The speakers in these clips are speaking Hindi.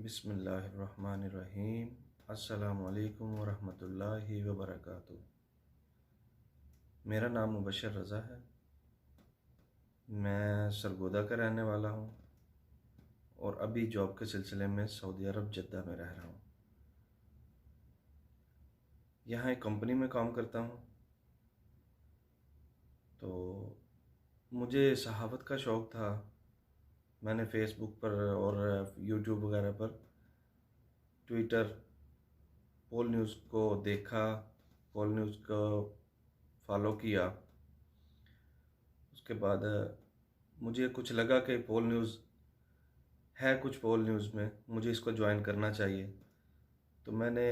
बिस्मिल्लाहिर्रहमानिर्रहीम। अस्सलामु अलैकुम वरहमतुल्लाहि वबरकातुहू। मेरा नाम मुबशर रज़ा है। मैं सरगोदा का रहने वाला हूँ और अभी जॉब के सिलसिले में सऊदी अरब जद्दा में रह रहा हूँ। यहाँ एक कंपनी में काम करता हूँ। तो मुझे सहाफ़त का शौक़ था। मैंने फ़ेसबुक पर और यूट्यूब वगैरह पर ट्विटर पोल न्यूज़ को देखा, पोल न्यूज़ को फॉलो किया। उसके बाद मुझे कुछ लगा कि पोल न्यूज़ है, कुछ पोल न्यूज़ में मुझे इसको ज्वाइन करना चाहिए। तो मैंने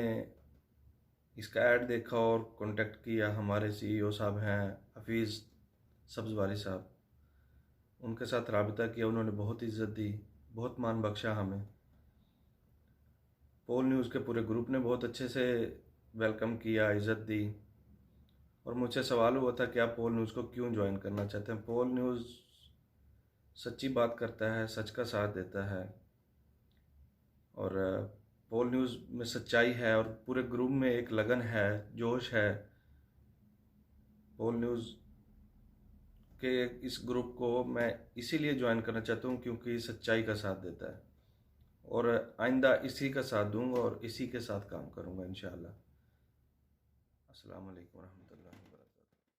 इसका ऐड देखा और कांटेक्ट किया। हमारे सीईओ साहब हैं हफीज़ सब्ज़वारी साहब, उनके साथ राबिता किया। उन्होंने बहुत इज़्ज़त दी, बहुत मान बख्शा हमें। पोल न्यूज़ के पूरे ग्रुप ने बहुत अच्छे से वेलकम किया, इज़्ज़त दी। और मुझसे सवाल हुआ था कि आप पोल न्यूज़ को क्यों ज्वाइन करना चाहते हैं। पोल न्यूज़ सच्ची बात करता है, सच का साथ देता है और पोल न्यूज़ में सच्चाई है और पूरे ग्रुप में एक लगन है, जोश है। पोल न्यूज़ के इस ग्रुप को मैं इसीलिए ज्वाइन करना चाहता हूँ क्योंकि सच्चाई का साथ देता है और आइंदा इसी का साथ दूँगा और इसी के साथ काम करूँगा इंशाअल्लाह। अस्सलाम वालेकुम।